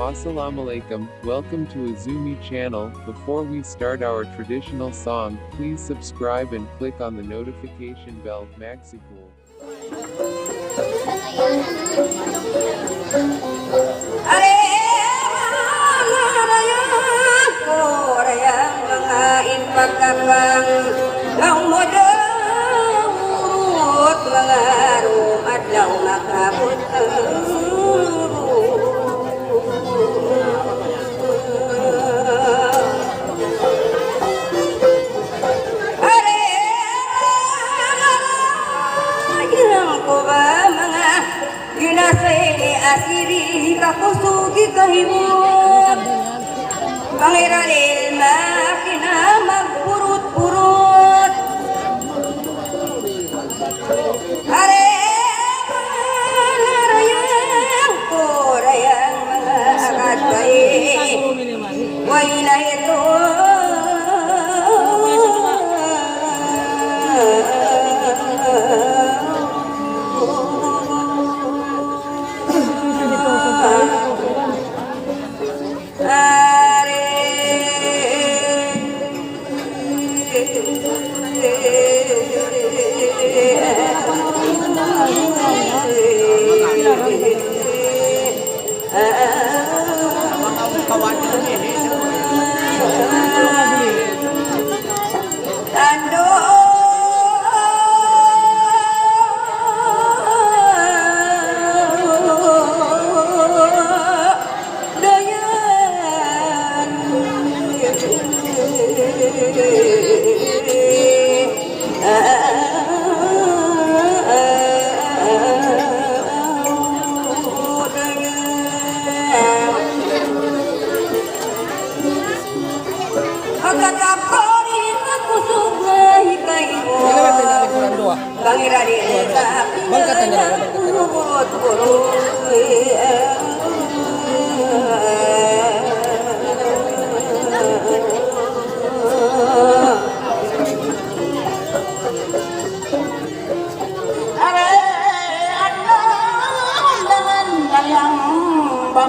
Assalamualaikum, welcome to Azumi channel. Before we start our traditional song, please subscribe and click on the notification bell. Maxipul. Asiri kakusugi kahimut Pangeran ilma kina magpurut-purut Are marayang korayang mga agad bayi Way na ito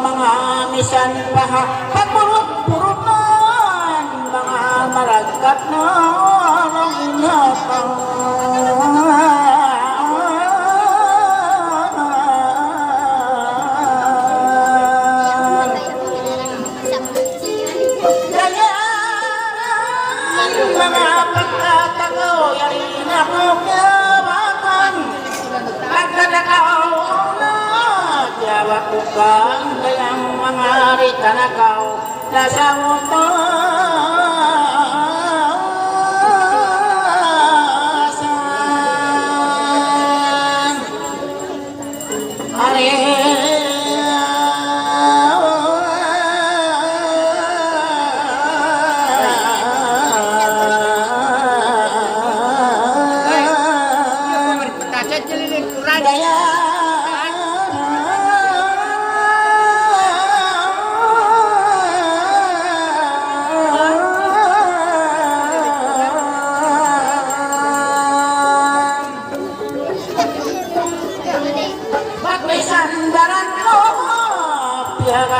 mga misan paha pagpurut-purutan mga maragkat na ang inatang mga pagkatagaw yarin ako kawakan pagkatagaw Jawa kukang kayang mga ritanakaw nasa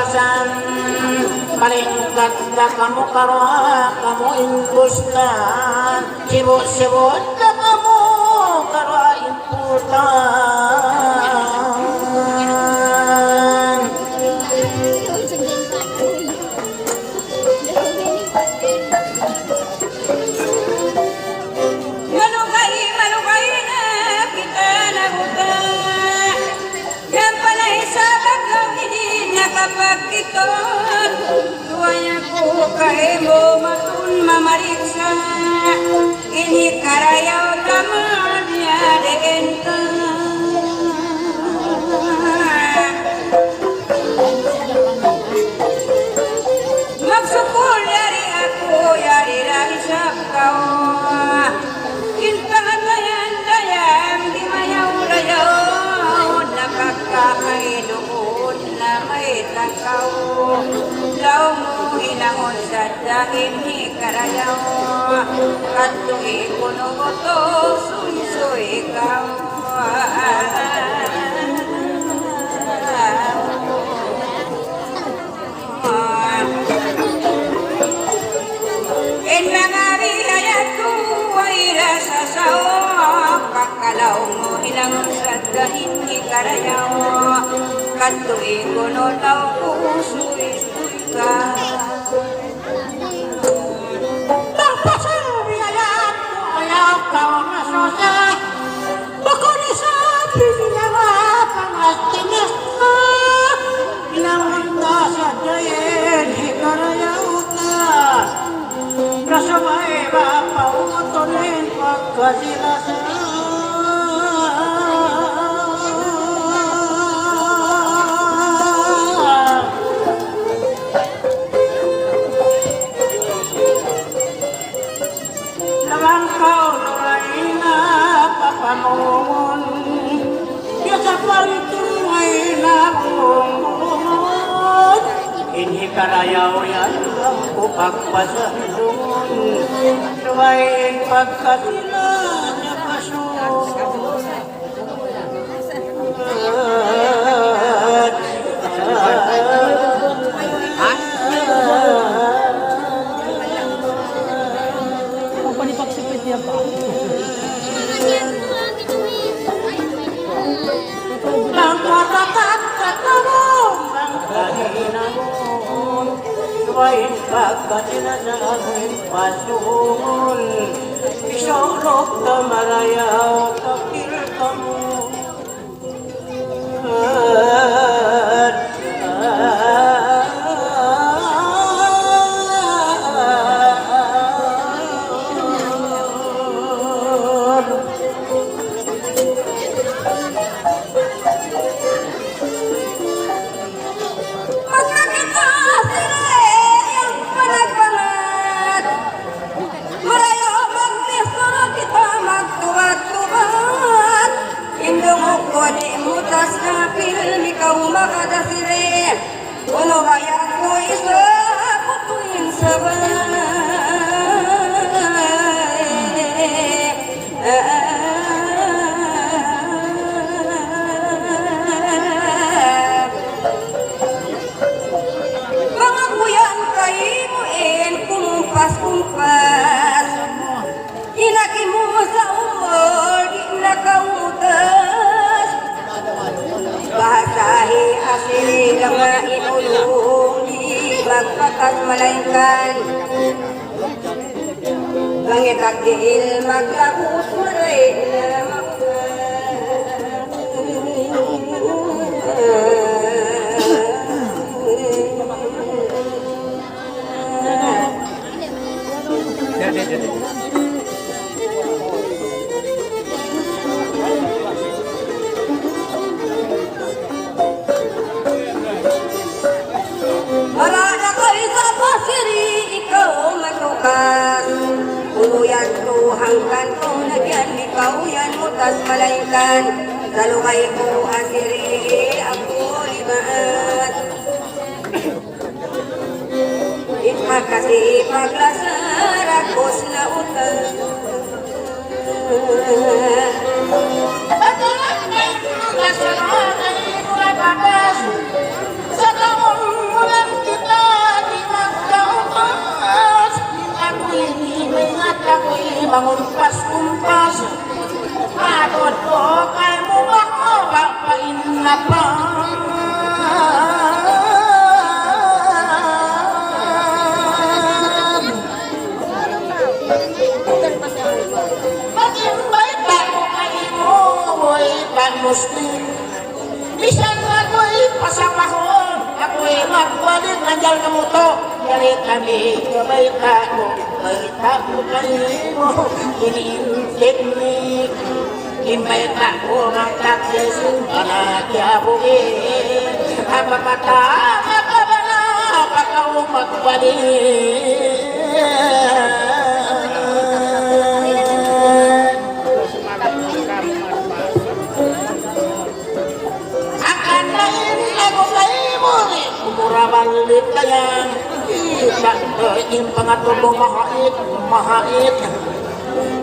utasan paling ganda kamu karoha kamu impustan sibut-sibut na kamu karoha impustan malugay na kita nagutan yan pala'y sabag lang hindi nakapagkiton Tuwanya ko kahimo matun mamariksa Ini karayaw damar niya degenta Magsukul yari ako yari rai sa kau Kintahan dayan di mayaw-layaw Napagkakainuon na may takaw Daw mo hinangon sa dahil ni karayaw At tuwi ko nugoto sunso ikaw Katuwi kuno daw puso'y ka. Pasabi alam ko ayaw ka masosa. Bako ni sabi nila nga pangastinis ka. Ilangan ka sa dayen, hikarayaw ka. Kasabay ba pautunin pagkasilasan. Papangon, biasa palitung ay nabungon. Ini karayaw yan ang upagpasanungon. Suwain pagkasila sa pasun. Panipagsipit niya pa. Ang katatat katarong ng kahinamon, suwain pagkasinasahan pasun. Isorok na marayaw kapil ka mo. Kuno kaya ko isa putuin sabay. Mga kuyan kayo en kumpas-kumpas. Inaki mo sa umol, di na kautas. Bahasahi asli mga inulong di magpatas malaikan. Langit at diil maglabos maray na marada kayo sa pasiri, ikaw matukan. Uluyan to hanggan to nagyan, ikaw yan mutas malaikan. Salukay ko asiri, ako limaat. Itma kasi paglasar, akos na utang. Patulang may kasaran ay mula bagas. Sa taong mulang kita di magkautas. Ako'y himingat, ako'y mangumpas-kumpas. Agod ko kay mo ako, papain na pa. Mag-invite ako kay mo, mo'y pag-muslim. Bisan ako'y pasapahon, ako'y magbalik, nandiyan ka mo to. Dari kami, gabay ka mo, may tapo kayo mo, iniintik-nik. Invite ako magtakis, panagyabuhin. Ang mapatama ka ba na, pagkaw magbalik. Murabalit kaya yung pangatulong mahait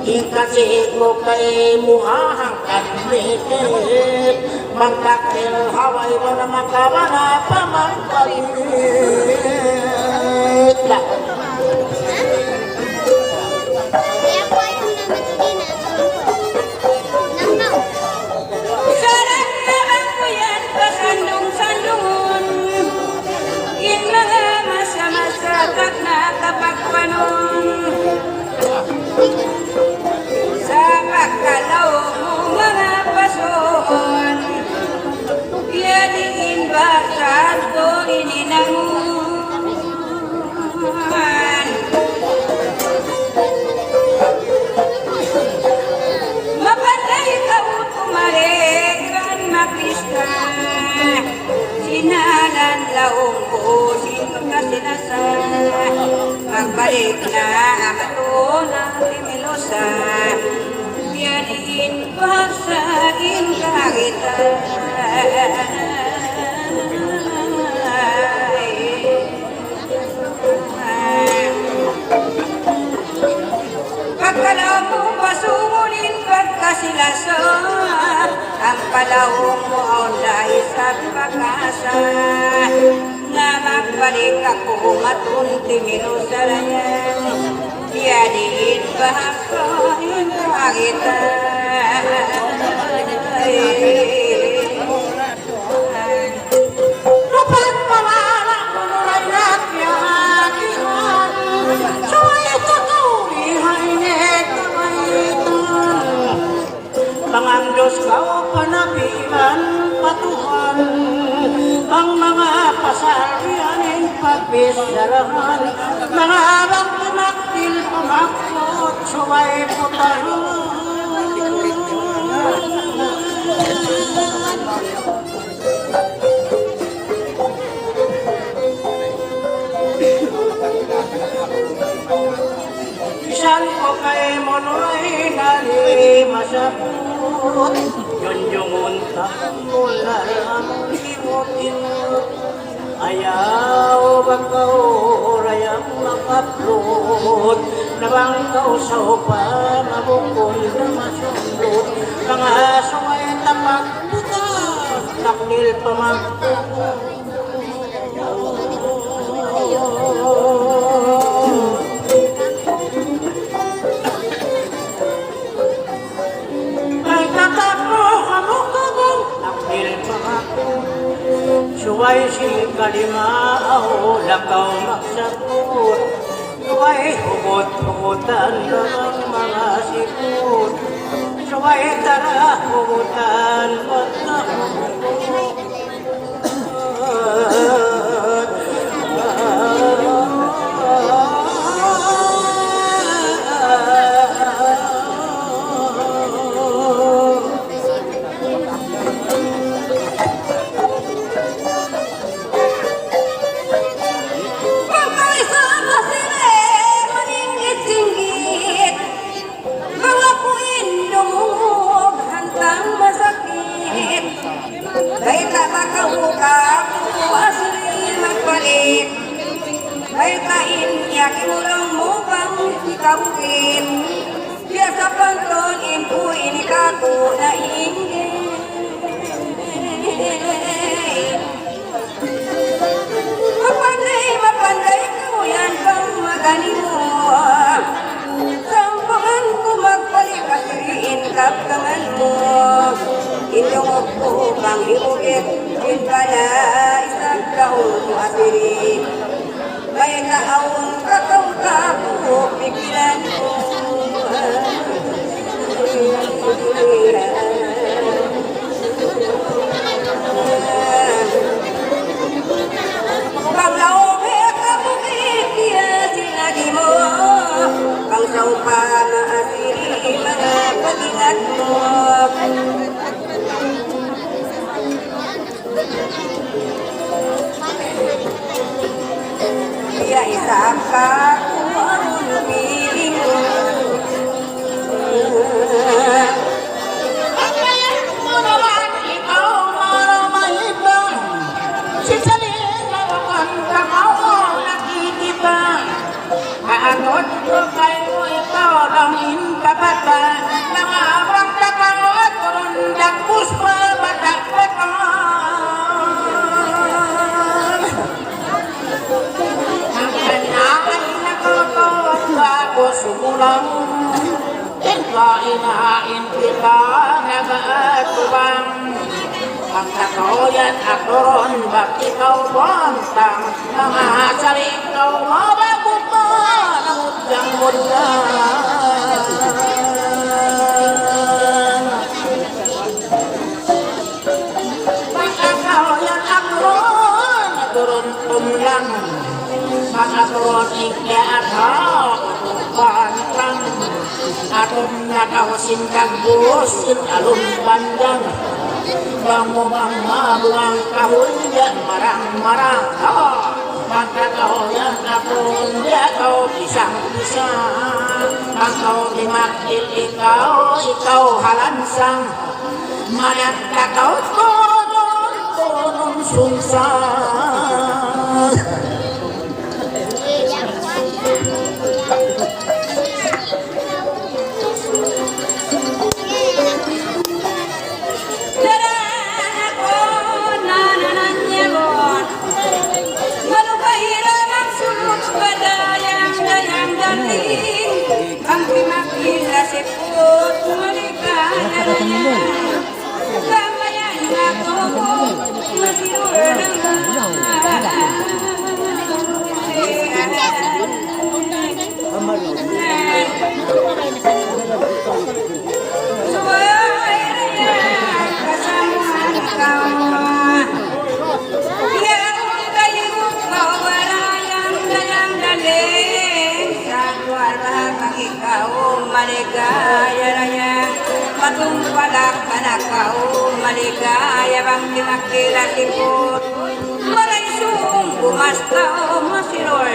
ikasih mo kay muhahang kanit magkakil haway mo na makabana pamangkalit Sarang naman ko yan, kasandong-sandong. Pagkalaw mo pasumunin pagkasilasa, ang palawong mo ang dahil sa pag-asa, na magbalik ako matunti minusarayan, yadiin bahakain kita. Dapat mawala ko ng lakyahan, suway katulihay nekawaitan. Pangang Diyos ka panabihan patuhan, ang mga pasarianin pagpisarahan, mga abang pinaktil pumakot, suway putahan. Isan ko kay monoy nali masapot, yun yung untang mula ang imutin. Ayaw bagaw rayang makaplot, nabangkaw sa upa mabukol na masundot, mga sungay tapak butas, taknil pamagpapot. Ay tatapro kamukabang nakil pamagpapot, suway si kalimaaw lakaw magsapot, suway hugot-hugotan ng mga sipot, suway tara hugotan pagkakabot. Ay takakawukap, asli magbalik. Ay kainyak, imulang mo bang ikawin. Kaya sa panton, impuin ikaku na ingin. Mapanday ko yan bang magaling mo. Sampangan ko magbalik, asliin kaptangan mo. Inyong ko bang hiugit, yun pala isang taon mo asiri. May naawang kakauta ko, pigilan ko. Paglaobe ka bukit, kaya sinagi mo. Pang saupa maasiri, mga pagingat mo. Kaya isang ka kung lumiling mo. Ang kaya mo naman ikaw maramahibang, sisalin larakan kakaw nakikita. Aanot ko kayo ikaw lang inkabata, nangabang kakaw at kurundak puspa batak-batak. Bago sumulang, inain kita nag-aatubang. Ang katoyan ako ron, bakit ikaw bantang, mga salikaw mabago pa, namudyang-mudyang. Ang katoyan ako ron tumlang, mga ron ikyaataw, pantang, atong nakawasin kagbusin alun bandang, bangumang mabuang kahulyan marang-marang. Pagkakahoyan akong yakaw isang-isang, ang kau limakil ikaw halansang, manat kakaut ko doon sunsan. Ang pimakila sipot, maligaya kamayan ako masilur maligaya raya patungpalak anak kau maligaya bang tinakila tipot maray sungguh mas tau masilor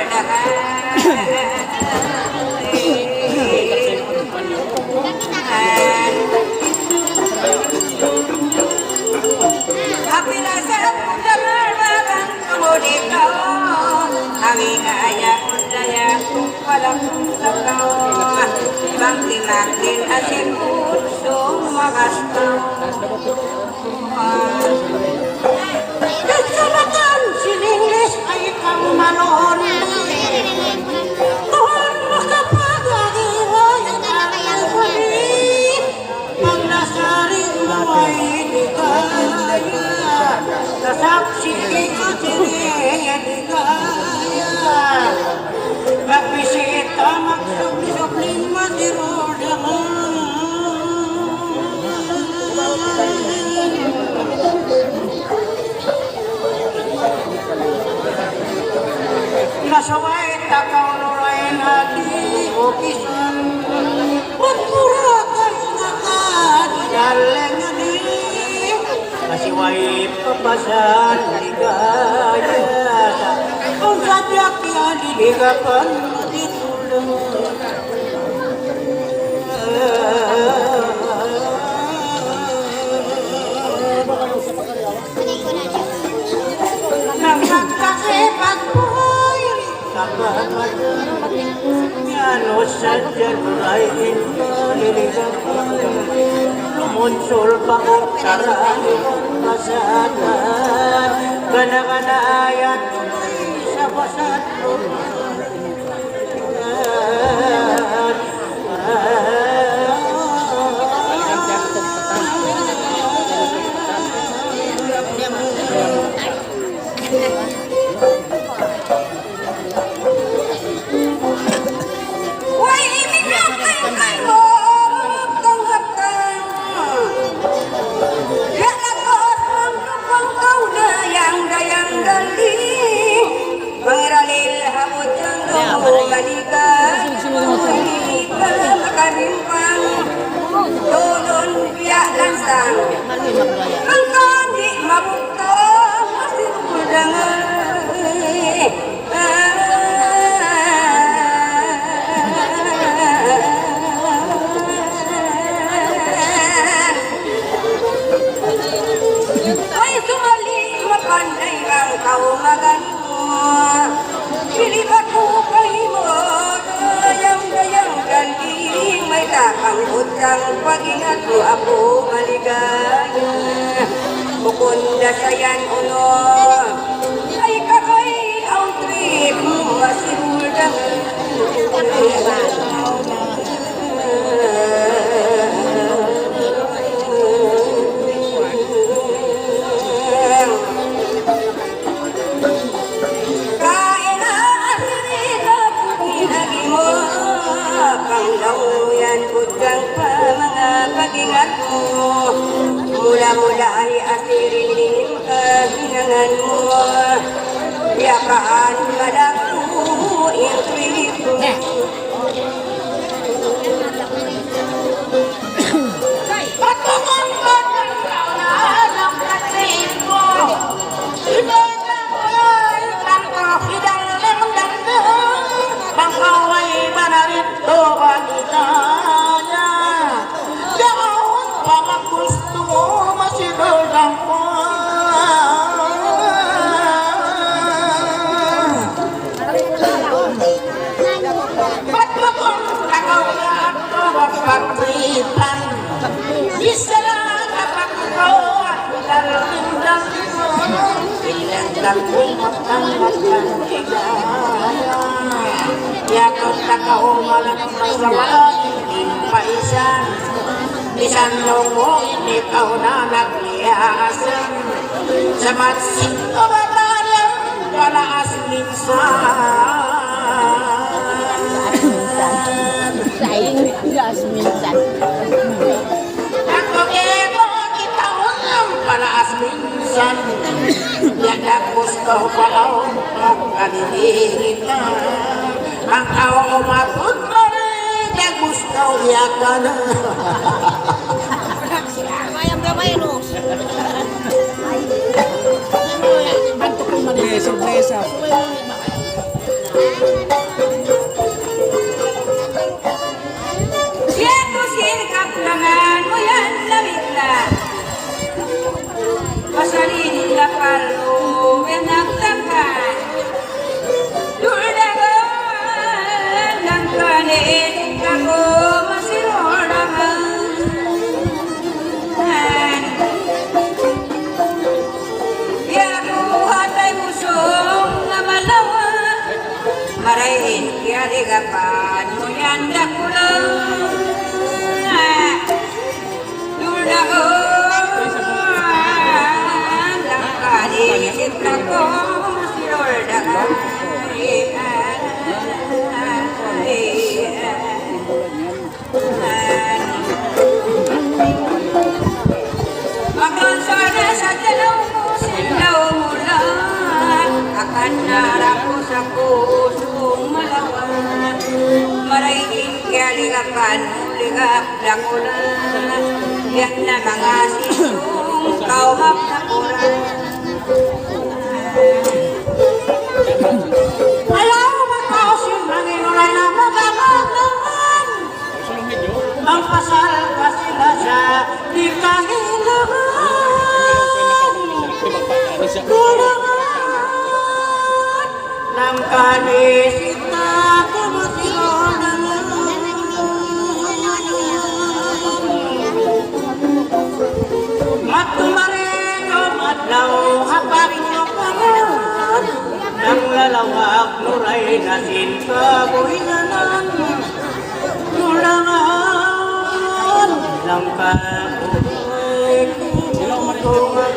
api nasa dagar bagang tumuli kau awi kaya undaya walang sakau bang tinakil asin puso magastaw Kasamakan sininglis ay kang manon. Tuhan makapag-ahiway ang huli. Pag nasaring mo ay di kaya, kasaksi ka siniya di kaya. Magbisita magsubli-subling masirodaman. Nasaway takaw nuray nadi opisan. Pagpura kayo nakadaleng ani. Nasiway papasan ligaya. Kung sadyak yan diligapan matitulong. Nang nagkasipat po'y kabahan Yano sadya nuray inkaliligapan Lumunsul pa ko sarali kong kasatan Gana-ganayat sa basat Ang pag-ingat mo ako maligaya Bukunda sayan uno Ay kakay ang trip mo masimulda Kain na asirita Pinagi mo Pangdaw budgang pa mga pag-ingat mo Mula-mula ay asirinim kahinangan mo Yakaan madako yung trip mo Patukan ba ng kaunahan ang trip mo? Ibang ay tangko hidang ng dandang Bangkaway ba na rito ba kita? Gusto mo lang kumatangkat ng higaya. Yakot na kaumalang masama, paisan. Bisan mo, ikaw na nagliyasan. Sa matsin ko ba tayo, palaas minsan. minsan. Ako ito, ikaw ang palaas minsan. Yadak gusto ko ang kalilitan. Ang awa umatod pa rin, yadak gusto yakan. Mayang gamay, no? Sorpresa. Siya sirkap langan mo yan lamig na. Pasalin na palo, wenagtakan. Dulangan ng kanin, ako masirolangan. Hatay musong na malawa. Marahin kaya ligapan mo yan dakulang. Dulaan lang kanisip na ko si Lord Maglansana sa dalaw mo, silaw mo lang. Akan narap ko sa pusong malawan. Maraigin kaya ligapan mo, ligap na ko lang. Yan na mga sisong kauhap na ko lang. Ayaw makasin ng inulay na magamagan. Ang pasal pa sila sa di kahilangan. Kulangan ng kanisit na kumasirolan. Matumarino madlaw haparin nyo pangalan. Nang lalawag nuray nasin kabuhinan. Kulangan ng kabuhay kumutungan.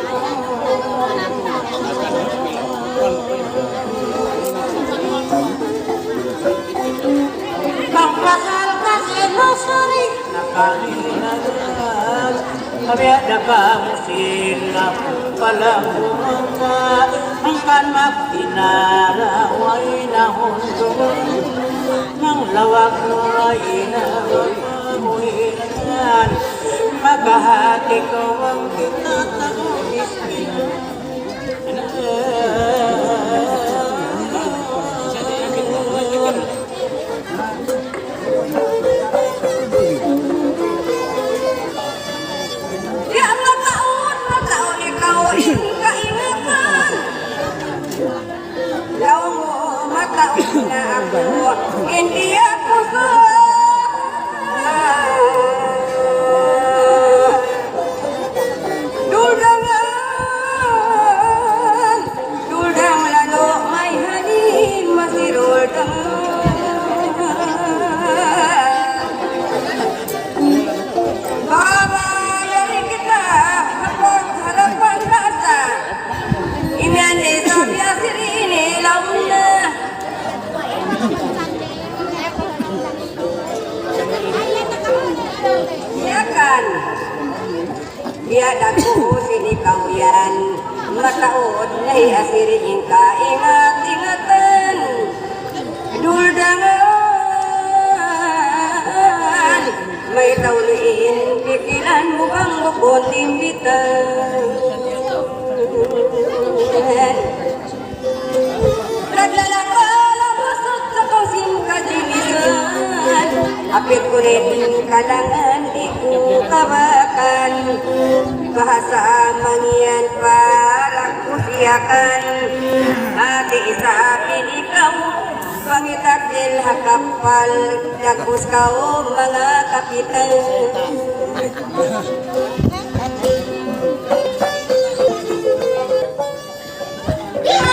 Ang pasal kasi nasari nakahinagan. Kami ada kamu sila palang bumangka. Ang kanmak dinaraway na hundungan. Nang lawag nuray na magpamuhinan. Magahati ko ang kinatagis. Ya mataon ikaw ing kaingatan. Daw mo mataon na ako, hindi ako sa dudang lalo may halin masirudang. Babayarin kita kapag harapan rasa. Imyane sa biasirini launa. Siyakan. Biadan ko sinikaw yan. Mataod na asirin ka ingat-ingatan. Duldangan. May tauliin, pikilan mo bang mukundin bitan. Naglalakalang masot sa kausin kajinisan. Apit ko rin kalangan, di ko kabakan. Bahasa mangyan para kusiyakan. Ati isapin ikaw, pangitagil hakapal. Dagpus kao mga kapitan. Yeah!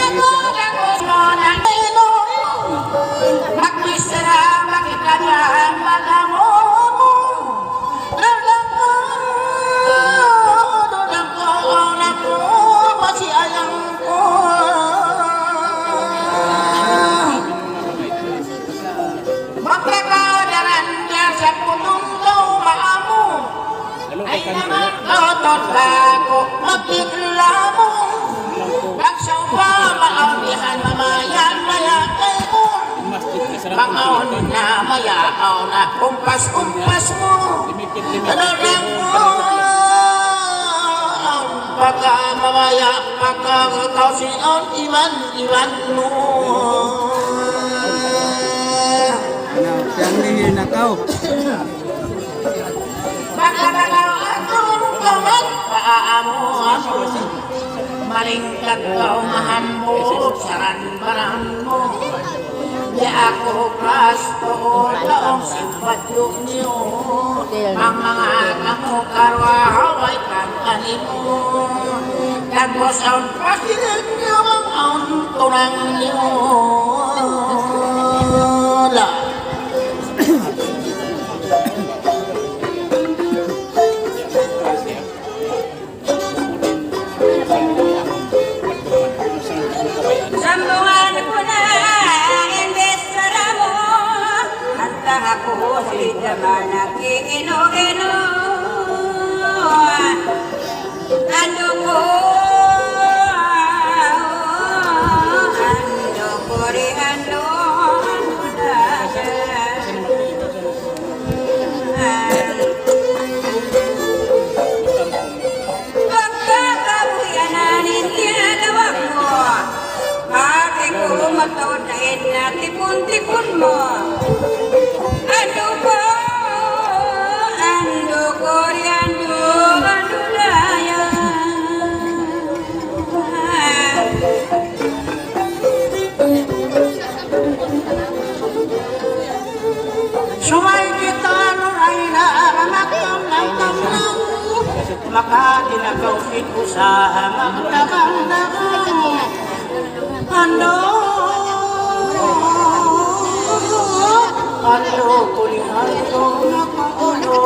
naman otot ako magkikla mo. Pagsaw pa maawdihan mamayan maya kay mo. Pangaon na mayaw na kumpas-kumpas mo. Ano lang mo pagka mamaya pagkakausin iwan mo. Yang dihinakaw. Pagkakalaw atong kawan paamo malingkat kaumahan mo saran barang mo. Di ako kasto taong simpadyo niyo. Ang mga kamo karwahaway kang mo. Kagos ang pakilig niyo ang tunang niyo. Sambungan ko na imbes para mo. Hantang ako si naman nag-iino-ino. Ando ko rin ando pagkakabuyanan tinatawag mo. Ate ko matawad na tipon-tipon mo. Ando ko rin ando daya. Sumay kita nuray na magkamang-kamang. Makatinagaw ko sa magdamang-damang. Ando kulihan ko nakaulo.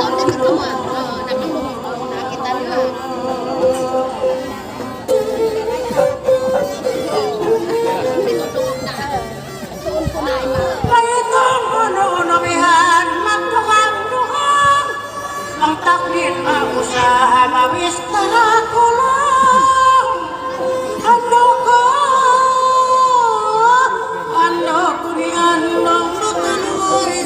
Mayitong uno-unomihan magdukang-dukang. Ang taklit ako sa mawis na kulang. Ando ni ando makaluoy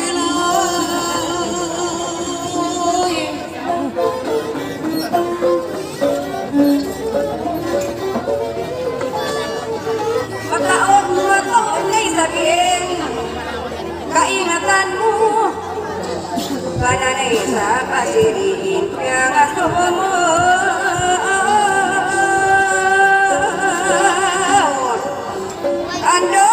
Makaon kay sabihin. Kaingatan mo. Kananay sa pasiriin kaya gusto mo. Ando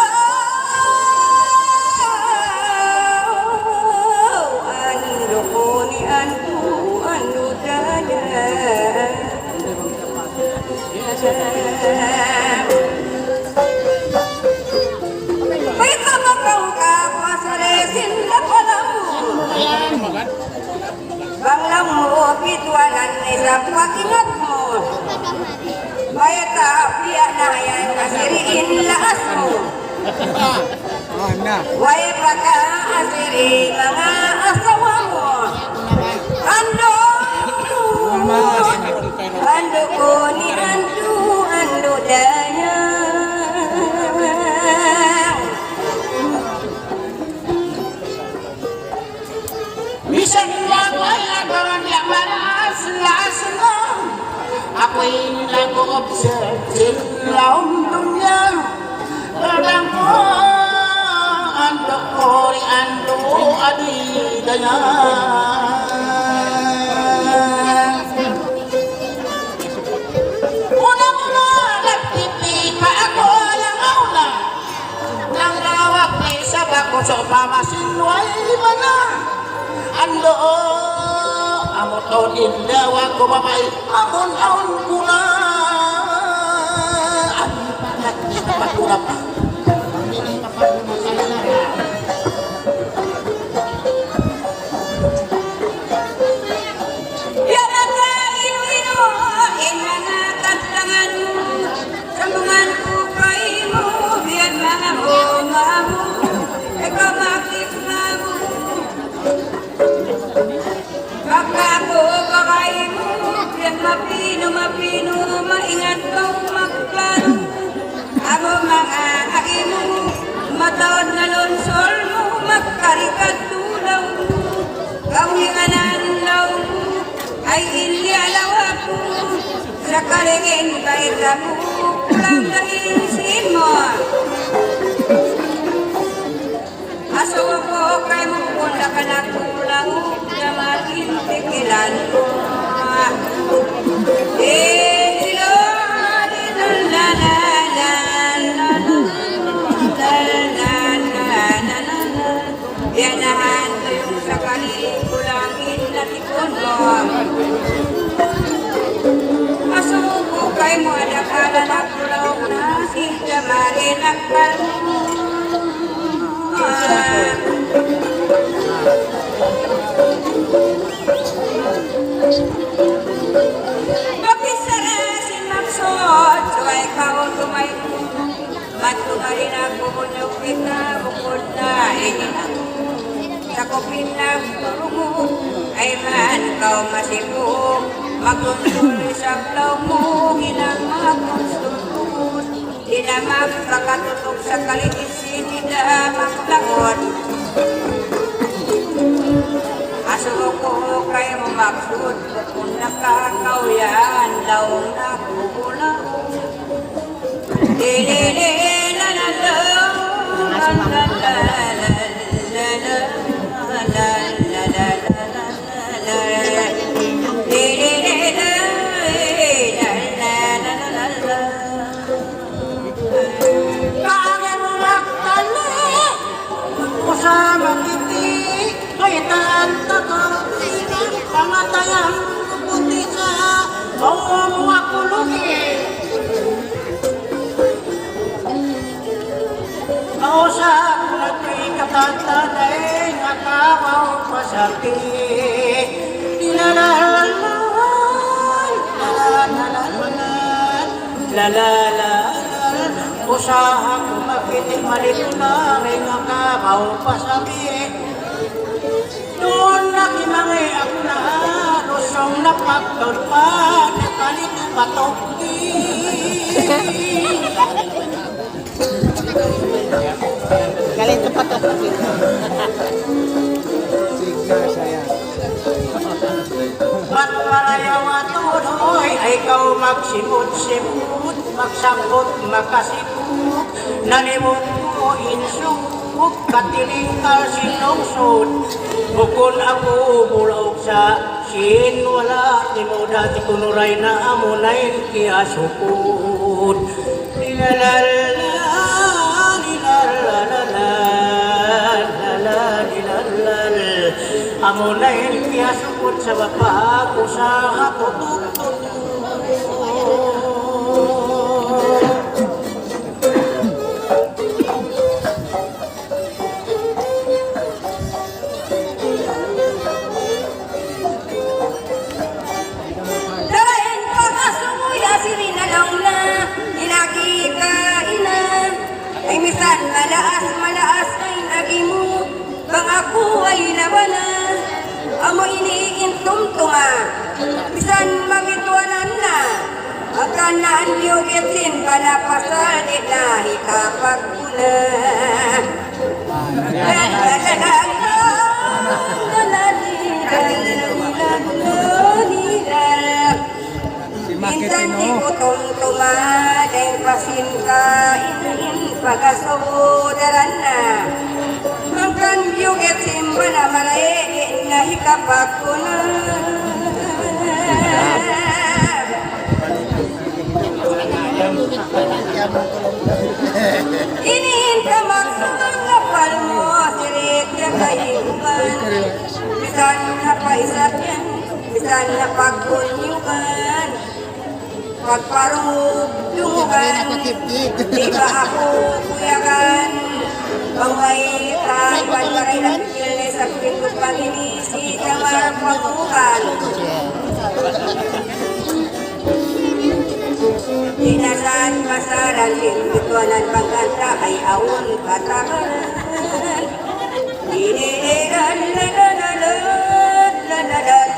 ko ni ando daya. May kamakaw ka pasaresin na palaw. Banglang mo pitwanan sa pakingat mo. May tapia na yan asiriin laas mo. Way baka asiri mga asawa mo. Ando ko ni ando daya. Bisan lang ay agaran yang malas-las mo. Ako'y nag-observe silaong dunya. Radang ko ando adi daya. Una-una nagtipi pa ako lang aula. Nang lawak ni sa bako so pamasinway mana. Ando amoton indawa ko babay amon-amon pula. Ani pagat ni paturap. Pagka ako bakay mo, yan mapino, maingat kang magplano. Ako mga aki mo, mataod na lonsol mo, magkarikad tulaw mo. Kawiganan law mo, ay ilialaw ako. Sa kaligin kahit ako, lang dahil sin mo. Aso ko kay mo kung nakanakulang na makintikilan mo. Yanahan ko yung sakali kulangin na tikon mo. Aso ko kay mo adakala na kulaw na sila marinakal mo. Mapisara si Maksod, suway kao tumay ko. Matumarin ako munyukit na bukod na ingin ako. Sa kupin na turumo, ay man kao masipo. Magtuntuloy sa plaw mo, ginamagpunstulpun. Dinamag pagkatutok sa kalikisin, dinamagtakot. Aso ko kay mo maksud, kung nakakauyan, laong nakukulang. Usama kiti, kaitan tatang pangatayan puti sa bawang wakulugi. Kausap nagkikatantanay nakawaw pasati. Dilalalan, lalalalan, usaha ko makitig malito na may nakawaw pasati. Doon nakimangay ako na lusong napagtod pa nakalit patok. Galing ka pa to. Ba't parayawa tuloy ay ikaw magsimot-simot, magsambot, makasipot, nalimot mo insubok, katiling ka sinungsod. Bukon ako bulaog sa sin, wala ni mo dati kunuray na amunayin kaya sukod. Nilalala, amunayin kaya sukod sa bapa ko sa hatututut. Dalayan ko kasuya sirinalaw na, inakikainan. Ay misan malaas ay nagi mo, bang ako ay nawalan. Amo iniintumtunga, bisan mamituanan na. Agkanaan biyugitin, panapasal din na hitapag ko na. Minsan di ko tumtuma, dahil pasin ka, inahin pagkasudaran na. Mangkan biyugit simba na malayin na hikapag ko na. Inihin ka magsunod na palmo, sirit ka kayuban. Bisan na paisat yan, bisan na pagkunyuban. Pagparong dungugan, di ba ako kuyagan? Bangay ka, pagkaray ng kilay sa pinto paginisi ka marapatukan. Dinasan masaran, hindutuanan pagkanta ay awon katakan. Diniran, lalalalat, lalalalat,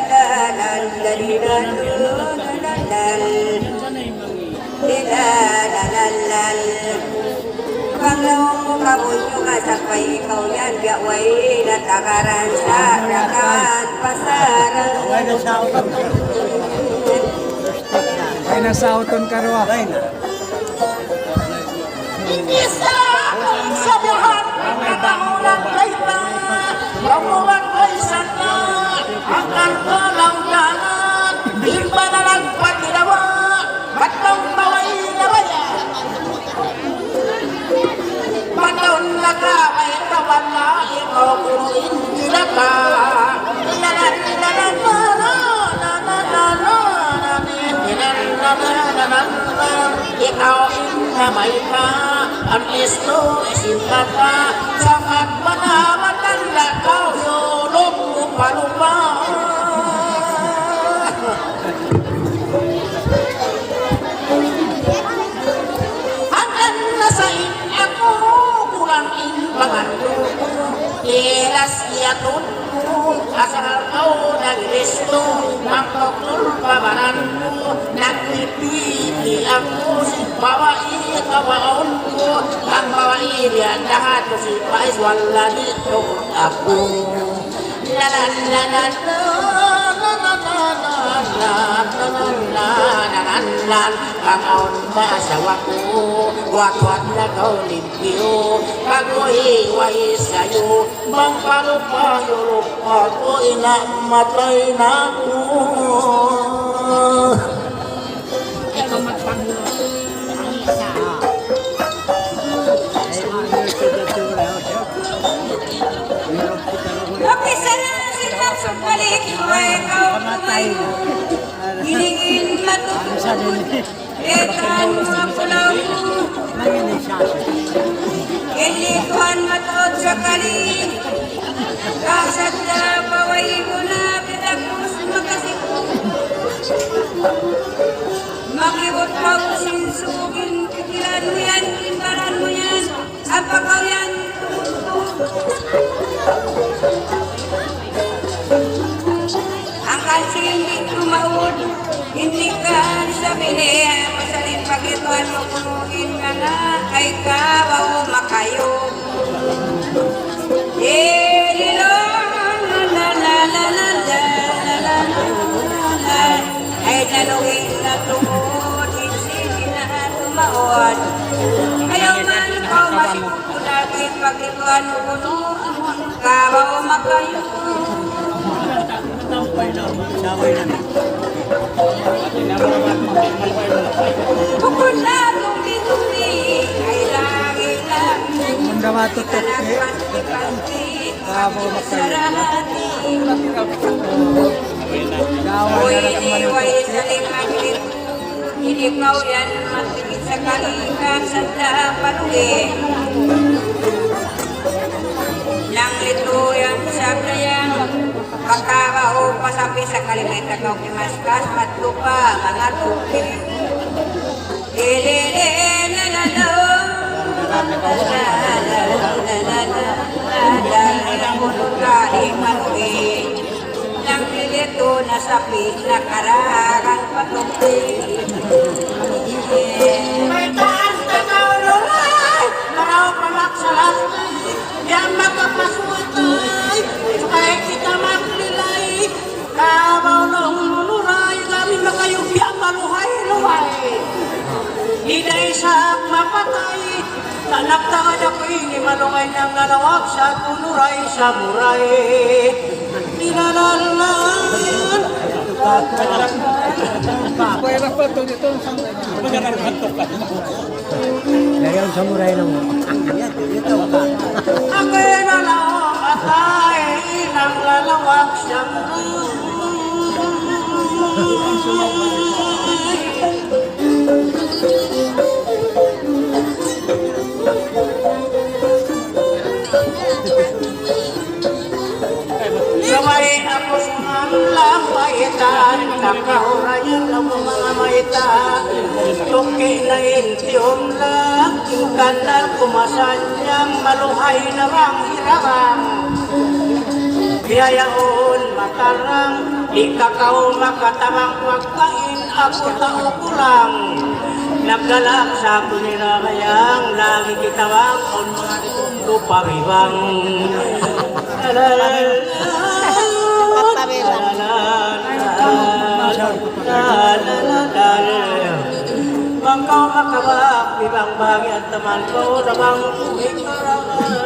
Panglaong mo kabunyo nga sa ikaw yan, gaway na takaran sa rakan pasaran. Ay nasauton ka ro. Isa sa lahat ng katahunan kay ta, kamulan kay sana, ang kantalang danan, iba na lang paginawa, at ang maway na bayan. Pataon na ka, may kawan na, ikaw punuin nila ka. Ikaw inamay ka, ang isto isinta ka, sapat manamatan lakaw, yulog mo palupa. Hanggang nasa ako, kulang imbangan ko, ilas iyatun mo, asal kau nag-resto, magtoktul pabanan mo, nagpipili ako, si bawain kawaon ko, ang bawain yan, lahat ko si Pais, wala dito ako. La la la la la la la la la la ang aon na asawa ko, wat-wat na kau limpyo, pag-uhiway sa'yo, bang palupa-lupa ko, inamatay na ko. Ikaw magpangulo. Ang isa. Kapisa na sila sa balik, ikaw ay hiningin matutunan. Etan mga pulaw, ilikuhan matuod sa kali. Kasat na paway mo na pinagpus makasipo. Makibot pa ko sinsugin, pikilan mo yan, timbaran mo yan, apakaw yan, ang kasi hindi tumawod, hindi ka sabihin, masalin pagituan mo punuin ka na, ay kawaw makayo. Ay dalawin na tumod, hindi na tumaod. Ayaw man ikaw masipulagin, pagituan mo punuin, kawaw makayo. Bukod na tumi-tumi, ay lagi lang. Munda matutok eh. Kawaw makayo. Uy, iniway sa limaglit, inipaw yan matigit sa kalikan sa dapaluwi. Nang lito yan sa kayang makakao pasapi sa kalimay tagaw kimaskas, matlupa, mga tupi. Nang lilito na sapit na kararan patupi. May taas ka na ululay, maraw pamaksalas, yan makapaswatay, sukay kita maglilay, kabaw ng luluray, kami makayubya maluhay-luhay. Hiday sa mapatay, tanap-tangan ako'y ni malungay ng nalawag sa tunuray sa muray. Dinalalan, Pwede pa ito dito. Ngayon samurai lang mo. Dito ka. ako'y nalawag atay, nang lalawag siyang Saway ako sa mga maitan, kakahurayan ng mga maitan. Tuki na intiyom lang, yung kanal kumasan niyang maluhay na rang hirarang. Biyayaon matarang, ikakaw makatamang pagkain, ako tao ko lang. Nagdalak sa kuninakayang, lagi kitawag, on mga ditundo pabibang. Mangkaw makabak, bibang bagi at taman ko, nabang ikarangan.